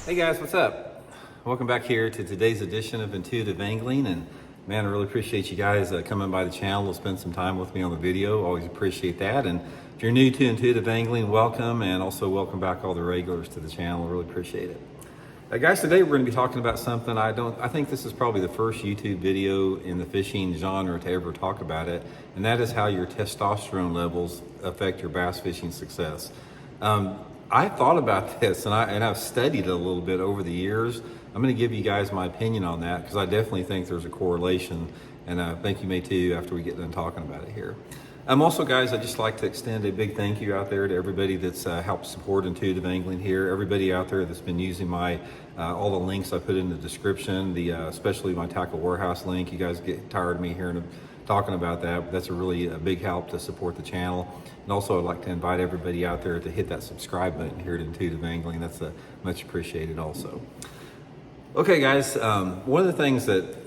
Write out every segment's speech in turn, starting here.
Hey guys, what's up? Welcome back here to today's edition of Intuitive Angling. And man, I really appreciate you guys coming by the channel to spend some time with me on the video. Always appreciate that. And if you're new to Intuitive Angling, welcome, and also welcome back all the regulars to the channel. I really appreciate it. Guys, today we're going to be talking about something I think this is probably the first YouTube video in the fishing genre to ever talk about it, and that is how your testosterone levels affect your bass fishing success. I thought about this and I've studied it a little bit over the years. I'm going to give you guys my opinion on that because I definitely think there's a correlation, and I think you may too after we get done talking about it here. Also, guys, I'd just like to extend a big thank you out there to everybody that's helped support Intuitive Angling here. Everybody out there that's been using my all the links I put in the description, especially my Tackle Warehouse link. You guys get tired of me hearing talking about that, but that's a big help to support the channel. And also, I'd like to invite everybody out there to hit that subscribe button here at Intuitive Angling. That's much appreciated also. Okay, guys, one of the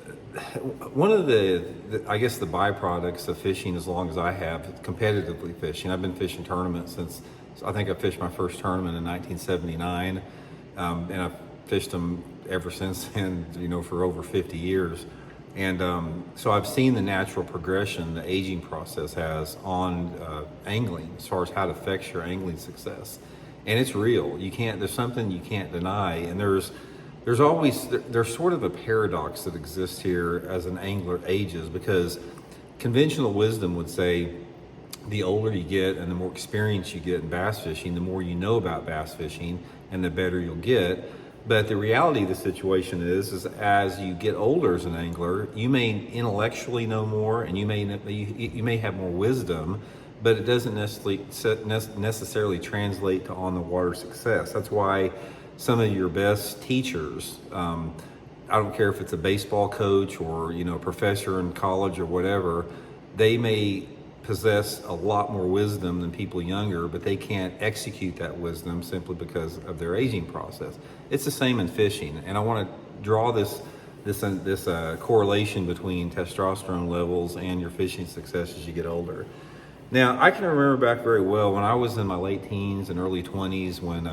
I guess the byproducts of fishing, as long as I have competitively fishing, I've been fishing tournaments since, I think I fished my first tournament in 1979, and I've fished them ever since then, for over 50 years. And so I've seen the natural progression the aging process has on angling as far as how it affects your angling success. And it's real. There's something you can't deny. And there's sort of a paradox that exists here as an angler ages, because conventional wisdom would say the older you get and the more experience you get in bass fishing, the more you know about bass fishing and the better you'll get. But the reality of the situation is as you get older as an angler, you may intellectually know more and you may have more wisdom, but it doesn't necessarily translate to on the water success. That's why some of your best teachers, I don't care if it's a baseball coach or a professor in college or whatever, they may possess a lot more wisdom than people younger, but they can't execute that wisdom simply because of their aging process. It's the same in fishing, and I want to draw this correlation between testosterone levels and your fishing success as you get older. Now, I can remember back very well when I was in my late teens and early 20s when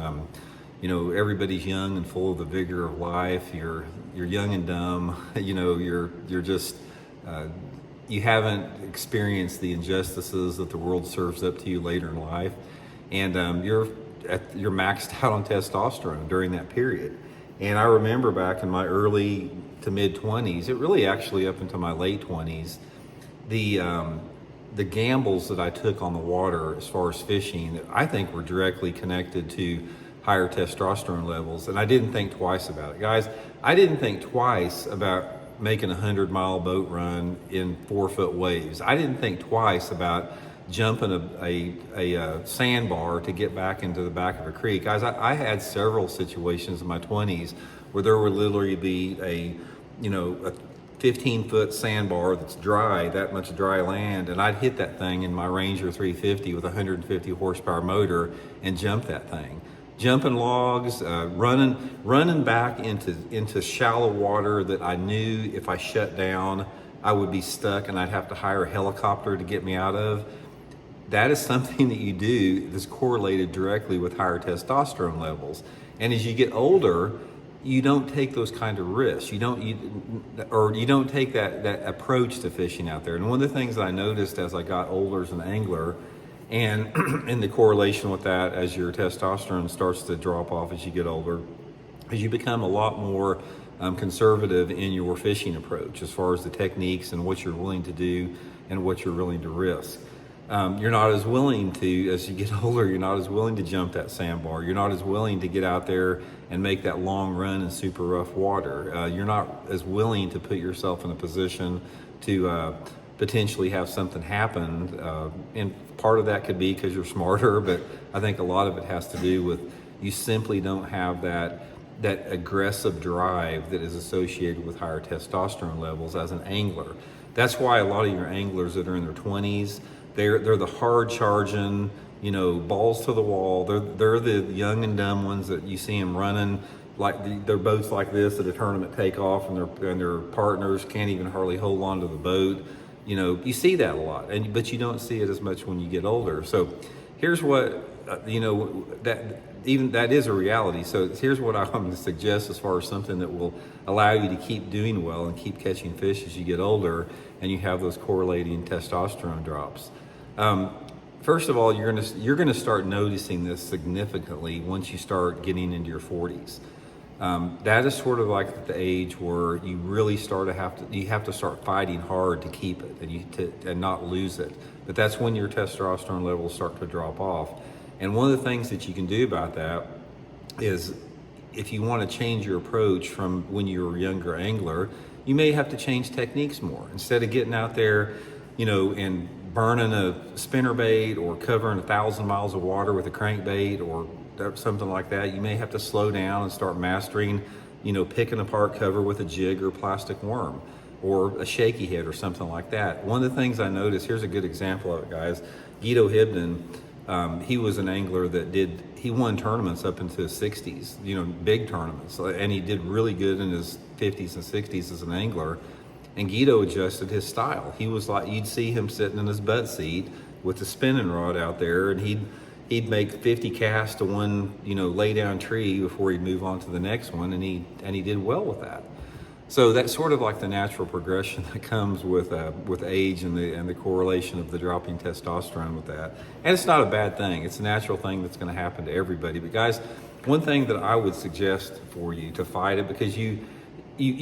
everybody's young and full of the vigor of life. You're young and dumb. You're just you haven't experienced the injustices that the world serves up to you later in life, and you're maxed out on testosterone during that period. And I remember back in my early to mid 20s, it really actually up until my late 20s, the gambles that I took on the water as far as fishing, I think were directly connected to higher testosterone levels. And I didn't think twice about it. Guys, I didn't think twice about making a 100-mile boat run in 4-foot waves. I didn't think twice about jumping a sandbar to get back into the back of a creek. Guys, I had several situations in my 20s where there would literally be a 15-foot sandbar that's dry, that much dry land, and I'd hit that thing in my Ranger 350 with a 150 horsepower motor and jump that thing. Jumping logs, running back into shallow water that I knew if I shut down, I would be stuck and I'd have to hire a helicopter to get me out of. That is something that you do that's correlated directly with higher testosterone levels. And as you get older, you don't take those kind of risks. You don't take that approach to fishing out there. And one of the things that I noticed as I got older as an angler, and in the correlation with that, as your testosterone starts to drop off as you get older, is you become a lot more conservative in your fishing approach as far as the techniques and what you're willing to do and what you're willing to risk. You're not as willing to, as you get older, you're not as willing to jump that sandbar. You're not as willing to get out there and make that long run in super rough water. You're not as willing to put yourself in a position to potentially have something happen. And part of that could be because you're smarter, but I think a lot of it has to do with you simply don't have that aggressive drive that is associated with higher testosterone levels as an angler. That's why a lot of your anglers that are in their 20s, they're the hard charging, balls to the wall. They're the young and dumb ones that you see them running like their boats like this at a tournament takeoff, and their partners can't even hardly hold on to the boat. You see that a lot, but you don't see it as much when you get older. So here's what, that even that is a reality. So here's what I'm going to suggest as far as something that will allow you to keep doing well and keep catching fish as you get older and you have those correlating testosterone drops. First of all, you're gonna start noticing this significantly once you start getting into your 40s. That is sort of like the age where you really you have to start fighting hard to keep it and not lose it. But that's when your testosterone levels start to drop off. And one of the things that you can do about that is, if you want to change your approach from when you were a younger angler, you may have to change techniques more. Instead of getting out there, and burning a spinnerbait or covering 1,000 miles of water with a crankbait or something like that, you may have to slow down and start mastering, picking apart cover with a jig or plastic worm or a shaky head or something like that. One of the things I noticed, here's a good example of it, guys. Guido Hibden, he was an angler that he won tournaments up into his 60s, big tournaments, and he did really good in his 50s and 60s as an angler. And Guido adjusted his style. He was like, you'd see him sitting in his butt seat with the spinning rod out there, and he'd make 50 casts to one, lay down tree before he'd move on to the next one, and he did well with that. So that's sort of like the natural progression that comes with age and the correlation of the dropping testosterone with that. And it's not a bad thing. It's a natural thing that's going to happen to everybody. But guys, one thing that I would suggest for you to fight it, because you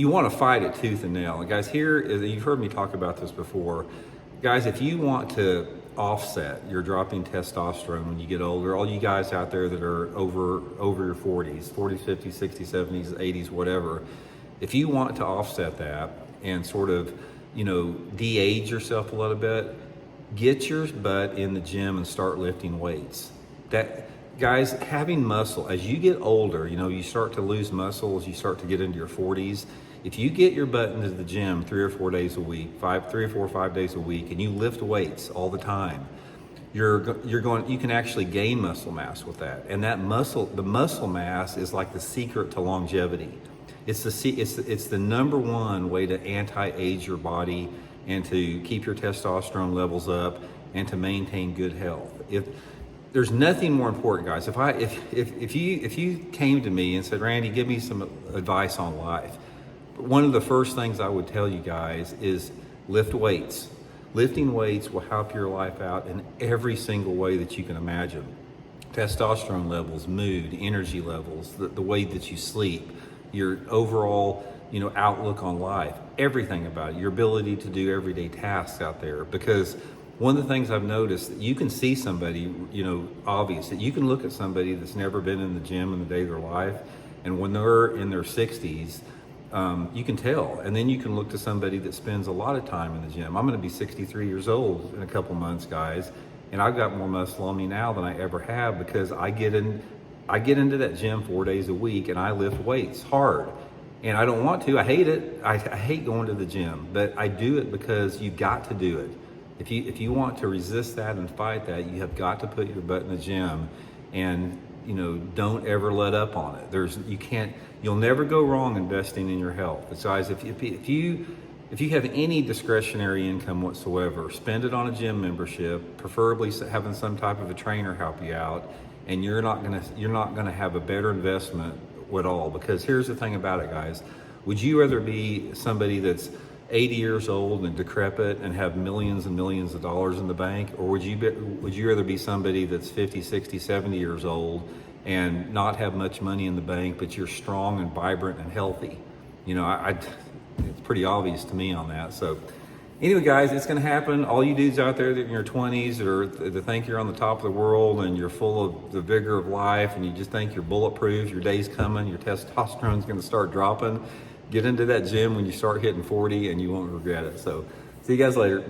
want to fight it tooth and nail. And guys, you've heard me talk about this before. Guys, if you want to offset your dropping testosterone when you get older, all you guys out there that are over your 40s, 50s, 60s, 70s, 80s, whatever, if you want to offset that and sort of, de-age yourself a little bit, get your butt in the gym and start lifting weights. Guys, having muscle, as you get older, you start to lose muscle as you start to get into your 40s. If you get your butt into the gym 3 or 4 days a week, 3 or 4 or 5 days a week, and you lift weights all the time, you can actually gain muscle mass with that. And the muscle mass is like the secret to longevity. It's the number one way to anti-age your body and to keep your testosterone levels up and to maintain good health. There's nothing more important, guys. If you came to me and said, Randy, give me some advice on life, one of the first things I would tell you guys is lift weights. Lifting weights will help your life out in every single way that you can imagine. Testosterone levels, mood, energy levels, the way that you sleep, your overall, outlook on life, everything about it, your ability to do everyday tasks out there. Because one of the things I've noticed, that you can see somebody, obvious, that you can look at somebody that's never been in the gym in the day of their life, and when they're in their 60s, you can tell. And then you can look to somebody that spends a lot of time in the gym. I'm going to be 63 years old in a couple months, guys, and I've got more muscle on me now than I ever have, because I get into that gym 4 days a week and I lift weights hard. And I don't want to. I hate it. I hate going to the gym, but I do it because you've got to do it. If you want to resist that and fight that, you have got to put your butt in the gym, and don't ever let up on it. You'll never go wrong investing in your health. Besides, if you have any discretionary income whatsoever, spend it on a gym membership, preferably having some type of a trainer help you out, and you're not gonna have a better investment at all. Because here's the thing about it, guys. Would you rather be somebody that's 80 years old and decrepit and have millions and millions of dollars in the bank, or would you rather be somebody that's 50, 60, 70 years old and not have much money in the bank, but you're strong and vibrant and healthy? It's pretty obvious to me on that. So anyway, guys, it's going to happen. All you dudes out there that in your 20s or that think you're on the top of the world and you're full of the vigor of life and you just think you're bulletproof, your day's coming, your testosterone's going to start dropping, get into that gym when you start hitting 40 and you won't regret it. So see you guys later.